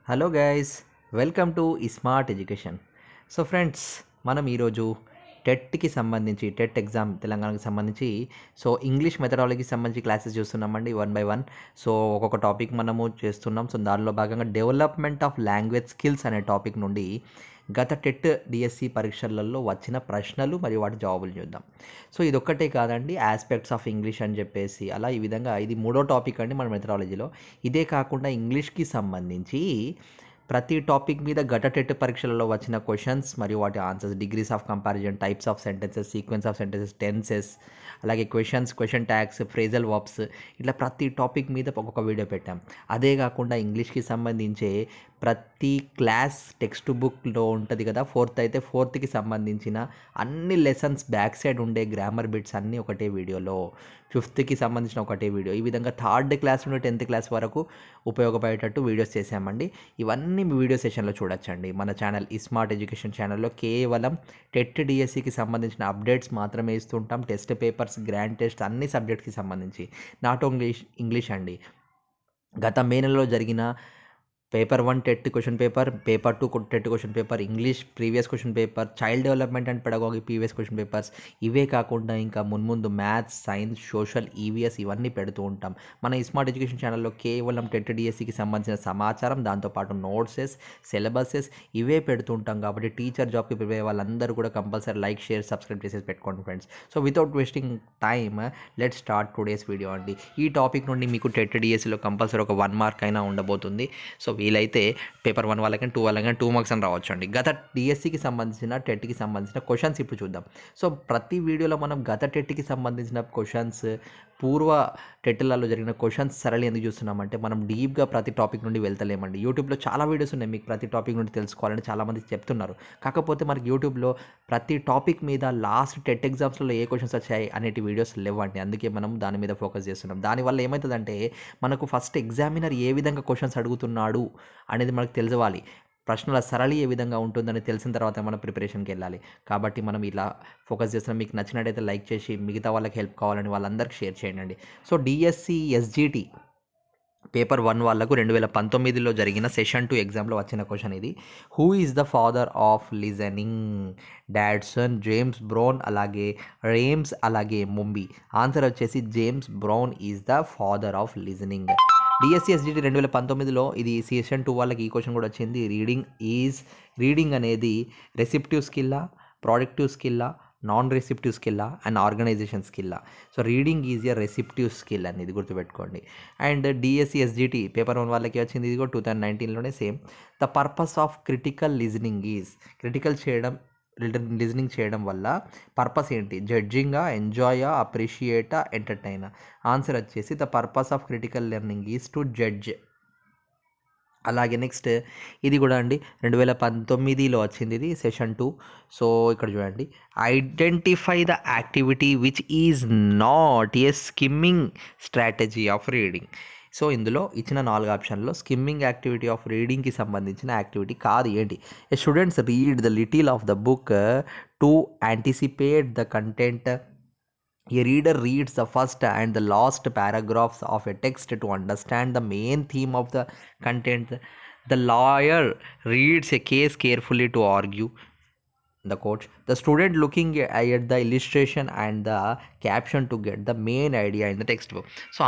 Hello guys, welcome to smart education. So friends, మనం ఈరోజు టెట్కి సంబంధించి టెట్ ఎగ్జామ్ తెలంగాణకి సంబంధించి ఇంగ్లీష్ మెథడాలజీకి సంబంధించి క్లాసెస్ చూస్తున్నామండి వన్ బై వన్. ఒక్కొక్క టాపిక్ మనము చేస్తున్నాం. దానిలో భాగంగా డెవలప్మెంట్ ఆఫ్ లాంగ్వేజ్ స్కిల్స్ అనే టాపిక్ నుండి గత టెట్ డిఎస్సి పరీక్షలలో వచ్చిన ప్రశ్నలు మరియు వాటి జవాబులు చూద్దాం. ఇదొక్కటే కాదండి, ఆస్పెక్ట్స్ ఆఫ్ ఇంగ్లీష్ అని చెప్పేసి అలా ఈ విధంగా ఇది మూడో టాపిక్ అండి మన మెథడాలజీలో. ఇదే కాకుండా ఇంగ్లీష్కి సంబంధించి ప్రతి టాపిక్ మీద గత టెట్ పరీక్షలలో వచ్చిన క్వశ్చన్స్ మరియు వాటి answers, degrees of comparison, types of sentences, sequence of sentences, tenses, అలాగే క్వశ్చన్ ట్యాగ్స్, ఫ్రేజల్ వర్బ్స్, ఇట్లా ప్రతి టాపిక్ మీద ఒక్కొక్క వీడియో పెట్టాం. అదే కాకుండా ఇంగ్లీష్కి సంబంధించే ప్రతి క్లాస్ టెక్స్ట్ బుక్లో ఉంటుంది కదా, ఫోర్త్ అయితే ఫోర్త్కి సంబంధించిన అన్ని లెసన్స్ బ్యాక్ సైడ్ ఉండే గ్రామర్ బిట్స్ అన్నీ ఒకటే వీడియోలో, ఫిఫ్త్కి సంబంధించిన ఒకటే వీడియో, ఈ విధంగా థర్డ్ క్లాస్ నుండి 10th క్లాస్ వరకు ఉపయోగపడేటట్టు వీడియోస్ చేశామండి. ఇవన్నీ మీ వీడియో సెషన్లో చూడొచ్చండి. మన ఛానల్ స్మార్ట్ ఎడ్యుకేషన్ ఛానల్లో కేవలం టెట్ డిఎస్సికి సంబంధించిన అప్డేట్స్ మాత్రమే ఇస్తుంటాం. టెస్ట్ పేపర్స్, గ్రాండ్ టెస్ట్ అన్ని సబ్జెక్ట్కి సంబంధించి, నాట్ ఓన్లీ ఇంగ్లీష్ అండి. గత మే నెలలో జరిగిన paper 1 TET question paper, paper 2 TET question paper, English previous question paper, child development and pedagogy previous question papers, ఇవే కాకుండా ఇంకా మున్ముందు మ్యాథ్స్, సైన్స్, సోషల్, ఈవీఎస్ ఇవన్నీ పెడుతూ ఉంటాం. మన స్మార్ట్ ఎడ్యుకేషన్ ఛానల్లో కేవలం టెట్ డిఎస్సికి సంబంధించిన సమాచారం, దాంతోపాటు నోట్సెస్, సిలబసెస్ ఇవే పెడుతూ ఉంటాం. కాబట్టి టీచర్ జాబ్కి ప్రిపేర్ అయ్యే వాళ్ళందరూ కూడా కంపల్సరీ లైక్, షేర్, సబ్స్క్రైబ్ చేసేసి పెట్టుకోండి friends. Without wasting time let's start today's video అండి. ఈ టాపిక్ నుండి మీకు టెట్ డిఎస్సిలో కంపల్సరీ ఒక 1 మార్క్ అయినా ఉండబోతుంది. వీలైతే పేపర్ 1 వాళ్ళకని 2 వాళ్ళకని 2 మార్క్స్ అని రావచ్చు అండి. గత డిఎస్సికి సంబంధించిన టెట్కి సంబంధించిన క్వశ్చన్స్ ఇప్పుడు చూద్దాం. ప్రతి వీడియోలో మనం గత టెట్కి సంబంధించిన క్వశ్చన్స్, పూర్వ టెట్లలో జరిగిన క్వశ్చన్స్ సరళి ఎందుకు చూస్తున్నామంటే, మనం డీప్గా ప్రతి టాపిక్ నుండి వెళ్తలేమండి. యూట్యూబ్లో చాలా వీడియోస్ ఉన్నాయి మీకు ప్రతి టాపిక్ నుండి తెలుసుకోవాలని చాలామంది చెప్తున్నారు. కాకపోతే మనకి యూట్యూబ్లో ప్రతి టాపిక్ మీద లాస్ట్ టెట్ ఎగ్జామ్స్లో ఏ క్వశ్చన్స్ వచ్చాయి అనేటి వీడియోస్ లేవండి. అందుకే మనం దాని మీద ఫోకస్ చేస్తున్నాం. దానివల్ల ఏమవుతుందంటే, మనకు ఫస్ట్ ఎగ్జామినర్ ఏ విధంగా క్వశ్చన్స్ అడుగుతున్నాడు అనేది మనకు తెలియాలి. ప్రశ్నల సరళి ఏ విధంగా ఉంటుందని తెలిసిన తర్వాత మనం ప్రిపరేషన్కి వెళ్ళాలి. కాబట్టి మనం ఇలా ఫోకస్ చేస్తున్నాం. మీకు నచ్చినట్టయితే లైక్ చేసి మిగతా వాళ్ళకి హెల్ప్ కావాలని వాళ్ళందరికీ షేర్ చేయండి. డిఎస్సి ఎస్జిటి పేపర్ 1 వాళ్ళకు 2019లో జరిగిన సెషన్ 2 ఎగ్జామ్లో వచ్చిన క్వశ్చన్ ఇది. Who is the father of listening? Dodson, James Brown, అలాగే రేమ్స్, అలాగే ముంబీ. ఆన్సర్ వచ్చేసి James Brown is the father of listening. DSC SGT 2019లో ఇది సెషన్ 2 వాళ్ళకి ఈ క్వశ్చన్ కూడా వచ్చింది. రీడింగ్ అనేది రెసిప్టివ్ స్కిల్లా, ప్రొడక్టివ్ స్కిల్లా, నాన్ రెసిప్టివ్ స్కిల్లా అండ్ ఆర్గనైజేషన్ స్కిల్లా? Reading is a receptive skill అనేది గుర్తుపెట్టుకోండి. అండ్ డిఎస్సి ఎస్జిటి పేపర్ 1 వాళ్ళకి వచ్చింది, ఇది కూడా 2019లోనే same. The purpose of critical listening is, listening చేయడం వల్ల పర్పస్ ఏంటి? జడ్జింగా, ఎంజాయా, అప్రిషియేటా, ఎంటర్టైనా? ఆన్సర్ వచ్చేసి the purpose of critical learning is to judge. అలాగే నెక్స్ట్ ఇది కూడా అండి 2019లో వచ్చింది, ఇది సెషన్ 2. ఇక్కడ చూడండి, identify the activity which is not a skimming strategy of reading. ఇందులో ఇచ్చిన 4 ఆప్షన్లో స్కిమ్మింగ్ యాక్టివిటీ ఆఫ్ రీడింగ్కి సంబంధించిన యాక్టివిటీ కాదు. ఏంటి? Students read the little of the book to anticipate the content. A reader reads the first and the last paragraphs of a text to understand the main theme of the content. The lawyer reads a case carefully to argue the court. The student looking at the illustration and the caption to get the main idea in the textbook.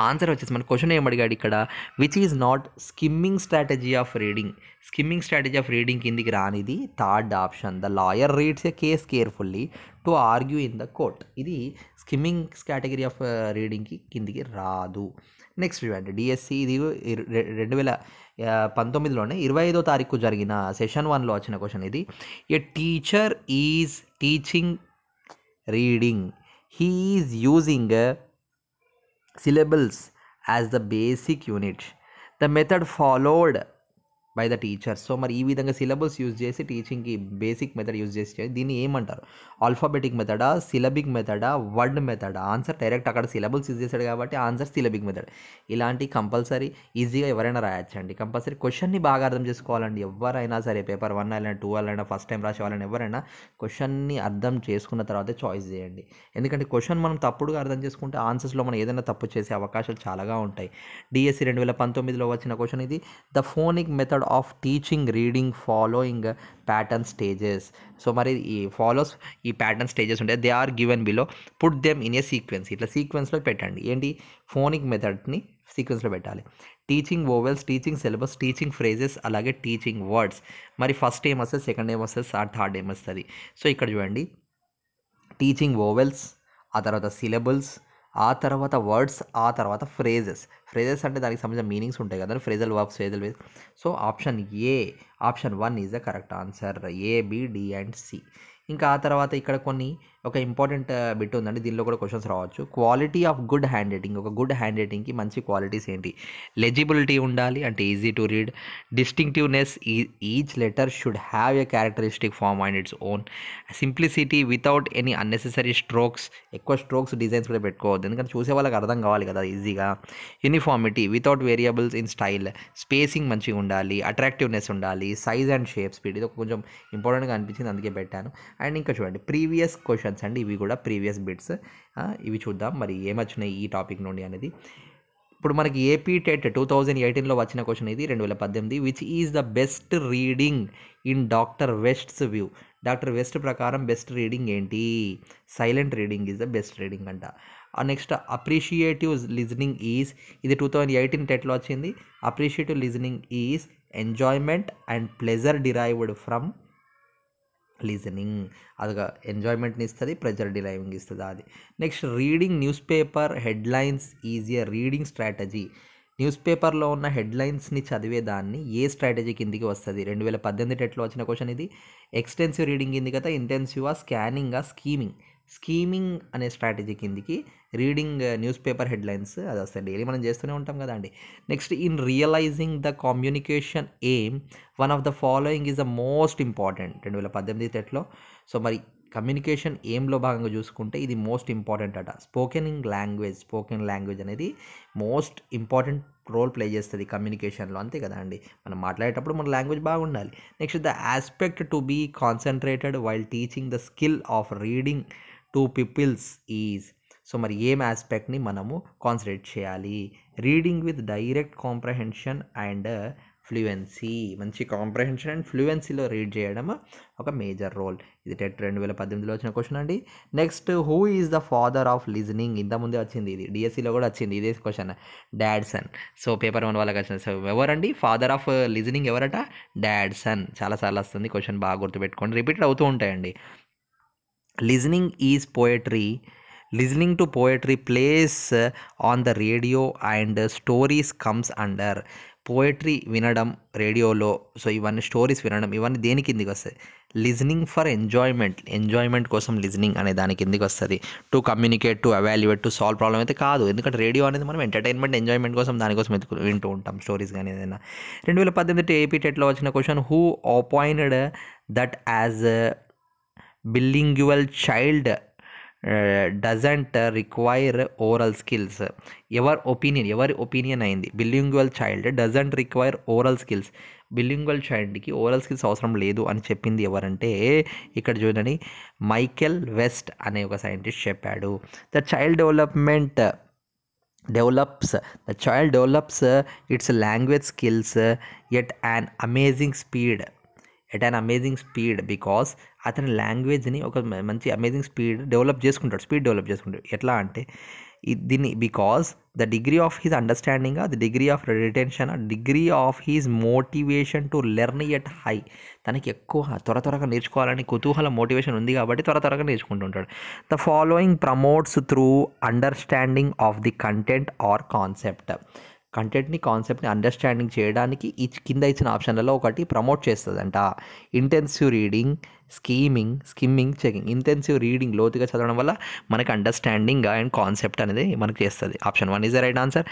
Answer వచ్చేసి మన question ఏం అడిగాడు ఇక్కడ, which is not skimming strategy of reading. Skimming strategy of reading కిందికి రానిది third option. The lawyer reads a case carefully to argue in the court. ఇది skimming category of రీడింగ్కి కిందికి రాదు. నెక్స్ట్ చూడండి, డిఎస్సి ఇది 2019లోనే 25వ తారీఖు జరిగిన సెషన్ 1లో వచ్చిన క్వశ్చన్ ఇది. A teacher is teaching reading. He is using syllables as the basic unit. The method followed by the teacher. మరి ఈ విధంగా సిలబస్ యూజ్ చేసి టీచింగ్కి బేసిక్ మెథడ్ యూజ్ చేసి దీన్ని ఏమంటారు? ఆల్ఫాబెటిక్ మెథడా, సిలబిక్ మెథడా, వర్డ్ మెథడా? ఆన్సర్ డైరెక్ట్ అక్కడ సిలబుల్స్ యూజ్ చేశాడు కాబట్టి ఆన్సర్ సిలబిక్ మెథడ్. ఇలాంటి కంపల్సరీ ఈజీగా ఎవరైనా రాయొచ్చండి. కంపల్సరీ క్వశ్చన్ని బాగా అర్థం చేసుకోవాలండి. ఎవరైనా సరే పేపర్ 1 అయినా 2 అయినా ఫస్ట్ టైం రాసే వాళ్ళని ఎవరైనా క్వశ్చన్ని అర్థం చేసుకున్న తర్వాతే చాయిస్ చేయండి. ఎందుకంటే క్వశ్చన్ మనం తప్పుడుగా అర్థం చేసుకుంటే ఆన్సర్స్లో మనం ఏదైనా తప్పు చేసే అవకాశాలు చాలాగా ఉంటాయి. డిఎస్సి 2019లో వచ్చిన క్వశ్చన్ ఇది. The phonic method of teaching reading following pattern stages. So మరి ఈ ప్యాటర్న్ స్టేజెస్ ఉంటాయి. They are given below, put them in a sequence. ఇట్లా సీక్వెన్స్లో పెట్టండి. ఏంటి? ఫోనిక్ మెథడ్ని సీక్వెన్స్లో పెట్టాలి. Teaching vowels, teaching syllabus, teaching phrases, అలాగే టీచింగ్ వర్డ్స్. మరి ఫస్ట్ ఏం వస్తుంది, సెకండ్ ఏం వస్తుంది, థర్డ్ ఏం వస్తుంది? సో ఇక్కడ చూడండి, టీచింగ్ వోవెల్స్, ఆ తర్వాత సిలబుల్స్, ఆ తర్వాత వర్డ్స్, ఆ తర్వాత ఫ్రేజెస్. ఫ్రేజెస్ అంటే దానికి సంబంధించిన మీనింగ్స్ ఉంటాయి కదా, phrasal verbs, phrasal ways. So option 1 is the correct answer. A, B, D and C. ఇంకా ఆ తర్వాత ఇక్కడ ఒక ఇంపార్టెంట్ బిట్ ఉందండి, దీనిలో కూడా క్వశ్చన్స్ రావచ్చు. Quality of good handwriting. ఒక గుడ్ హ్యాండ్ రైటింగ్కి మంచి క్వాలిటీస్ ఏంటి? లెజిబిలిటీ ఉండాలి, అంటే easy to read. Distinctiveness, each letter should have a characteristic form and its own. Simplicity, without any unnecessary strokes. ఎక్కువ స్ట్రోక్స్, డిజైన్స్ కూడా పెట్టుకోవద్దు, ఎందుకంటే చూసే వాళ్ళకి అర్థం కావాలి కదా ఈజీగా. Uniformity, without variables in style. Spacing మంచిగా ఉండాలి. అట్రాక్టివ్నెస్ ఉండాలి. Size and shape, speed. ఇది కొంచెం ఇంపార్టెంట్గా అనిపించింది, అందుకే పెట్టాను. అండ్ ఇంకా చూడండి, ప్రీవియస్ క్వశ్చన్స్ అండి, ఇవి కూడా ప్రీవియస్ బిట్స్. ఇవి చూద్దాం మరి ఏమొచ్చినాయి ఈ టాపిక్ నుండి అనేది. ఇప్పుడు మనకి ఏపీ టెట్ 2018లో వచ్చిన క్వశ్చన్ ఇది, 2018. Which is the best reading in doctor West's view. Doctor west ప్రకారం బెస్ట్ రీడింగ్ ఏంటి? Silent reading is the best reading అంట. నెక్స్ట్ అప్రిషియేటివ్ లిజనింగ్ ఈజ్, ఇది 2018 టెట్లో వచ్చింది. Appreciative listening is enjoyment and pleasure derived from listening. అదిగా ఎంజాయ్మెంట్ని ఇస్తుంది, pressure deriving ఇస్తుంది అది. Next reading news paper headlines is a reading strategy. News పేపర్లో ఉన్న హెడ్లైన్స్ని చదివేదాన్ని ఏ స్ట్రాటజీ కిందికి వస్తుంది? 2018 టెట్లో వచ్చిన క్వశ్చన్ ఇది. ఎక్స్టెన్సివ్ రీడింగ్ కింది కదా, ఇంటెన్సివా, స్కానింగా, స్కీమింగ్ అనే స్ట్రాటజీ కిందికి రీడింగ్ న్యూస్ పేపర్ హెడ్లైన్స్ అది వస్తాయి. డైలీ మనం చేస్తూనే ఉంటాం కదా అండి. Next, in realising the communication aim one of the following is the most important. 2018 టెట్లో. సో మరి కమ్యూనికేషన్ ఎయిమ్లో భాగంగా చూసుకుంటే ఇది మోస్ట్ ఇంపార్టెంట్ అట. స్పోకెన్ లాంగ్వేజ్ అనేది మోస్ట్ ఇంపార్టెంట్ రోల్ ప్లే చేస్తుంది కమ్యూనికేషన్లో, అంతే కదా అండి. మనం మాట్లాడేటప్పుడు మన లాంగ్వేజ్ బాగుండాలి. Next, the aspect to be concentrated while teaching the skill of reading to peoples is. So మరి ఏం ఆస్పెక్ట్ని మనము కాన్సన్ట్రేట్ చేయాలి? Reading with direct comprehension and fluency. మంచి కాంప్రహెన్షన్ అండ్ ఫ్లూయెన్సీలో రీడ్ చేయడం ఒక మేజర్ రోల్. ఇది టెట్ 2018లో వచ్చిన క్వశ్చన్ అండి. Next, who is the father of listening. ఇంతకుముందే వచ్చింది ఇది, డిఎస్సిలో కూడా వచ్చింది ఇదే క్వశ్చన్, డాడ్సన్. సో పేపర్ 1 వాళ్ళకి వచ్చింది. సో ఎవరండి ఫాదర్ ఆఫ్ లిజనింగ్? ఎవరట? డాడ్సన్. చాలాసార్లు వస్తుంది క్వశ్చన్, బాగా గుర్తుపెట్టుకోండి, రిపీటెడ్ అవుతూ ఉంటాయండి. Listening is poetry. Listening to poetry plays on the radio and stories comes under. Poetry వినడం రేడియోలో, సో ఇవన్నీ స్టోరీస్ వినడం, ఇవన్నీ దేని కిందికి వస్తాయి? లిజనింగ్ ఫర్ ఎంజాయ్మెంట్ కోసం లిజనింగ్ అనే దాని కిందికి వస్తుంది. To communicate, to evaluate, to solve problem అయితే కాదు, ఎందుకంటే రేడియో అనేది మనం ఎంజాయ్మెంట్ కోసం దానికోసం వింటూ ఉంటాం స్టోరీస్ కానీ ఏదైనా. 2018 ఏపీ టెట్లో వచ్చిన question, who appointed that as bilingual child doesn't require oral skills. ఎవరి ఒపీనియన్ అయింది? Bilingual child doesn't require oral skills. Bilingual చైల్డ్కి ఓరల్ స్కిల్స్ అవసరం లేదు అని చెప్పింది ఎవరంటే, ఇక్కడ చూడండి, మైకెల్ వెస్ట్ అనే ఒక సైంటిస్ట్ చెప్పాడు. The child develops its language skills at an amazing speed because అతని లాంగ్వేజ్ని ఒక మంచి అమేజింగ్ స్పీడ్ డెవలప్ చేసుకుంటాడు. ఎట్లా అంటే దీన్ని, because the degree of his understanding, the degree of retention, degree of his motivation to learn at high. తనకి ఎక్కువ త్వరగా నేర్చుకోవాలని కుతూహలం, మోటివేషన్ ఉంది కాబట్టి త్వరగా నేర్చుకుంటుంటాడు. The following promotes through understanding of the content or concept. కాన్సెప్ట్ని అండర్స్టాండింగ్ చేయడానికి ఈ కింద ఇచ్చిన ఆప్షన్లలో ఒకటి ప్రమోట్ చేస్తుందంట. Intensive reading, skimming, checking. Intensive reading లోతుగా చదవడం వల్ల మనకి అండర్స్టాండింగ్ అండ్ కాన్సెప్ట్ అనేది మనకు చేస్తుంది. Option 1 is the right answer.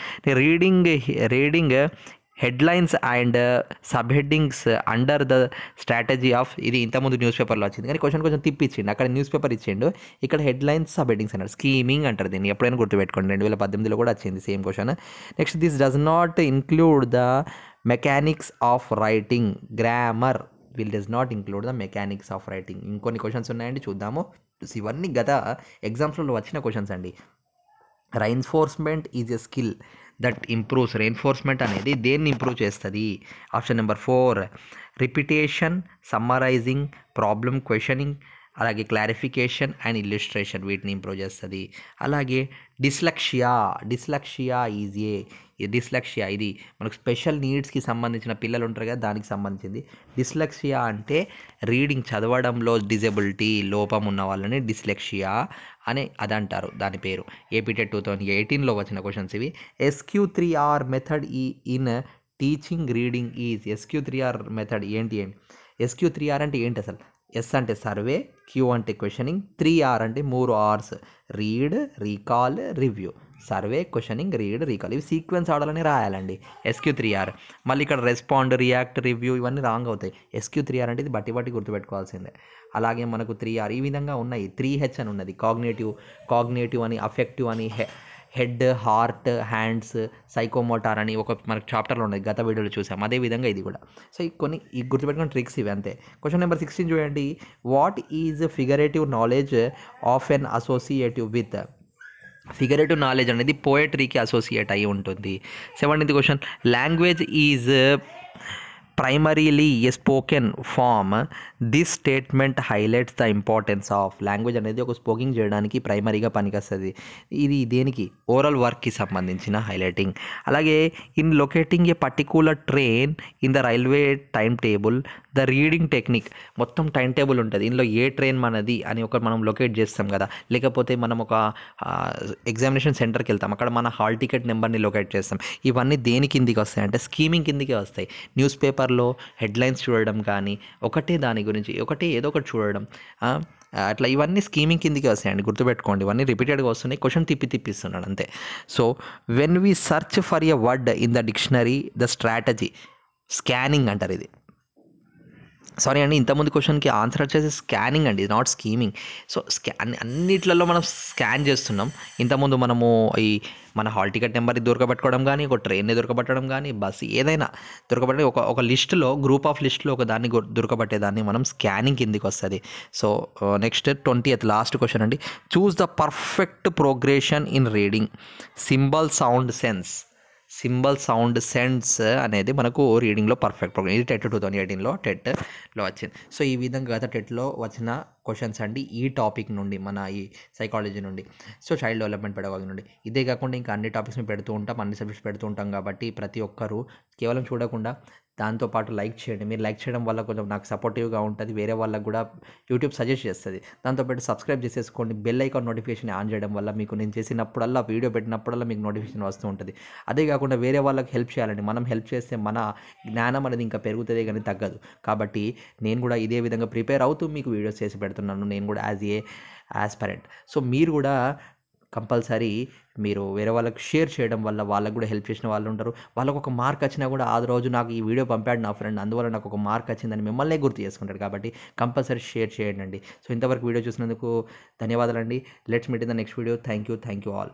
Reading headlines and sub headings under the strategy of. ఇది ఇంతకుముందు న్యూస్ పేపర్లో వచ్చింది కానీ కొంచెం తిప్పిచ్చిండు. అక్కడ న్యూస్ పేపర్ ఇచ్చిండు, ఇక్కడ హెడ్లైన్స్ సబ్ హెడ్డింగ్స్ అన్నారు. స్కీమింగ్ అంటారు దీన్ని, ఎప్పుడైనా గుర్తుపెట్టుకోండి. 2018లో కూడా వచ్చింది same question. Next, this does not include the mechanics of writing grammar. Does not include the mechanics of writing. ఇంకొన్ని క్వశ్చన్స్ ఉన్నాయండి, చూద్దాము. ఇవన్నీ గత ఎగ్జామ్స్లో వచ్చిన క్వశ్చన్స్ అండి. Reinforcement is a skill that improves. Reinforcement అనేది దేన్ని ఇంప్రూవ్ చేస్తుంది? Option number 4 repetition, summarising, problem questioning, అలాగే క్లారిఫికేషన్ అండ్ ఇల్లుస్ట్రేషన్ వీటిని ఇంప్రూవ్ చేస్తుంది. అలాగే డిస్లెక్సియా ఇది మనకు స్పెషల్ నీడ్స్కి సంబంధించిన పిల్లలు ఉంటారు కదా, దానికి సంబంధించింది. డిస్లెక్సియా అంటే రీడింగ్ చదవడంలో డిజబిలిటీ లోపం ఉన్న వాళ్ళని డిస్లెక్సియా అని అదంటారు, దాని పేరు. ఏపీటెట్ 2018లో వచ్చిన క్వశ్చన్స్ ఇవి. SQ3R method in teaching reading is. SQ3R method ఏంటి? SQ3R అంటే ఏంటి అసలు? S అంటే సర్వే, Q అంటే క్వశ్చనింగ్, 3R అంటే 3 R's: read, recall, review. Survey, questioning, read, recall ఇవి సీక్వెన్స్ ఆర్డర్లోనే రాయాలండి. SQ3R. మళ్ళీ ఇక్కడ రెస్పాండ్, రియాక్ట్, రివ్యూ ఇవన్నీ రాంగ్ అవుతాయి. SQ3R అంటే ఇది బట్టి గుర్తుపెట్టుకోవాల్సిందే. అలాగే మనకు 3R ఈ విధంగా ఉన్నాయి. 3H అని ఉన్నది, కాగ్నేటివ్ అని, అఫెక్టివ్ అని, హెడ్, హార్ట్, హ్యాండ్స్, సైకోమోటార్ అని ఒక మనకు చాప్టర్లో ఉన్నది, గత వీడియోలో చూసాం. అదేవిధంగా ఇది కూడా. సో ఈ గుర్తుపెట్టుకున్న ట్రిక్స్ ఇవి అంతే. క్వశ్చన్ నెంబర్ 16 చూడండి. What is figurative knowledge of an associative with? Figurative knowledge అనేది పోయట్రీకి అసోసియేట్ అయి ఉంటుంది. 17th question. Language is primarily a spoken form. This statement highlights the importance of. Language అనేది ఒక స్పోకింగ్ చేయడానికి ప్రైమరీగా పనికొస్తుంది. ఇది దేనికి? ఓరల్ వర్క్కి సంబంధించిన హైలైటింగ్. అలాగే in locating A particular train in the railway time table the reading technique. మొత్తం టైం టేబుల్ ఉంటుంది, ఇందులో ఏ ట్రైన్ మనది అని మనం లొకేట్ చేస్తాం కదా, లేకపోతే మనం ఒక ఎగ్జామినేషన్ సెంటర్కి వెళ్తాం, అక్కడ మన హాల్ టికెట్ నెంబర్ని లొకేట్ చేస్తాం. ఇవన్నీ దేని కిందికి వస్తాయి అంటే స్కీమింగ్ కిందికే వస్తాయి. న్యూస్ పేపర్లో హెడ్లైన్స్ చూడడం కానీ, దాని గురించి ఏదో ఒకటి చూడడం, అట్లా ఇవన్నీ స్కీమింగ్ కిందికి వస్తాయండి, గుర్తుపెట్టుకోండి. ఇవన్నీ రిపీటెడ్గా వస్తున్నాయి, క్వశ్చన్ తిప్పిస్తున్నాడు అంతే. So when we search for a word in the dictionary the strategy scanning అంటారు. ఇది సారీ అండి, ఇంతకుముందు క్వశ్చన్కి ఆన్సర్ వచ్చేసి స్కానింగ్ అండి, నాట్ స్కీమింగ్. సో అన్నిట్లలో మనం స్కాన్ చేస్తున్నాం. ఇంతకుముందు మనము మన హాల్ టికెట్ నెంబర్ని దొరకబెట్టుకోవడం కానీ, ఒక ట్రైన్ని దొరకబెట్టడం కానీ, బస్సు ఏదైనా దొరకబెట్టే ఒక లిస్టులో, గ్రూప్ ఆఫ్ లిస్టులో ఒక దాన్ని దొరకబట్టేదాన్ని మనం స్కానింగ్ కిందికి వస్తుంది. So next 20th last question అండి. Choose the perfect progression in reading. Symbol sound sense అనేది మనకు రీడింగ్లో పర్ఫెక్ట్ ప్రోగ్రామ్. ఇది టెట్ 2018లో వచ్చింది. సో ఈ విధంగా గత టెట్లో వచ్చిన క్వశ్చన్స్ అండి ఈ టాపిక్ నుండి, మన ఈ సైకాలజీ నుండి, సో చైల్డ్ డెవలప్మెంట్ పెడగాలజీ నుండి. ఇదే కాకుండా ఇంకా అన్ని టాపిక్స్ని పెడుతూ ఉంటాం, అన్ని సబ్జెక్ట్స్ పెడుతూ ఉంటాం. కాబట్టి ప్రతి ఒక్కరూ కేవలం చూడకుండా దాంతోపాటు లైక్ చేయండి. మీరు లైక్ చేయడం వల్ల కొంచెం నాకు సపోర్టివ్గా ఉంటుంది, వేరే వాళ్ళకు కూడా యూట్యూబ్ సజెస్ట్ చేస్తుంది. దాంతోపాటు సబ్స్క్రైబ్ చేసేసుకోండి. బెల్ ఐకాన్ నోటిఫికేషన్ ఆన్ చేయడం వల్ల మీకు నేను చేసినప్పుడల్లా, వీడియో పెట్టినప్పుడల్లా మీకు నోటిఫికేషన్ వస్తూ ఉంటుంది. అదే కాకుండా వేరే వాళ్ళకి హెల్ప్ చేయాలండి. మనం హెల్ప్ చేస్తే మన జ్ఞానం అనేది ఇంకా పెరుగుతుంది కానీ తగ్గదు. కాబట్టి నేను కూడా ఇదే విధంగా ప్రిపేర్ అవుతూ మీకు వీడియోస్ చేసి పెడుతున్నాను, నేను కూడా యాజ్ ఏ ఆస్పరెంట్. సో మీరు కూడా కంపల్సరీ మీరు వేరే వాళ్ళకి షేర్ చేయడం వల్ల వాళ్ళకు కూడా హెల్ప్ చేసిన వాళ్ళు ఉంటారు. వాళ్ళకు ఒక మార్క్ వచ్చినా కూడా ఆ రోజు నాకు ఈ వీడియో పంపాడు నా ఫ్రెండ్, అందువల్ల నాకు ఒక మార్క్ వచ్చిందని మిమ్మల్నే గుర్తు చేసుకుంటాడు. కాబట్టి కంపల్సరీ షేర్ చేయండి. సో ఇంతవరకు వీడియో చూసినందుకు ధన్యవాదాలండి. Let's meet in the next video. Thank you all.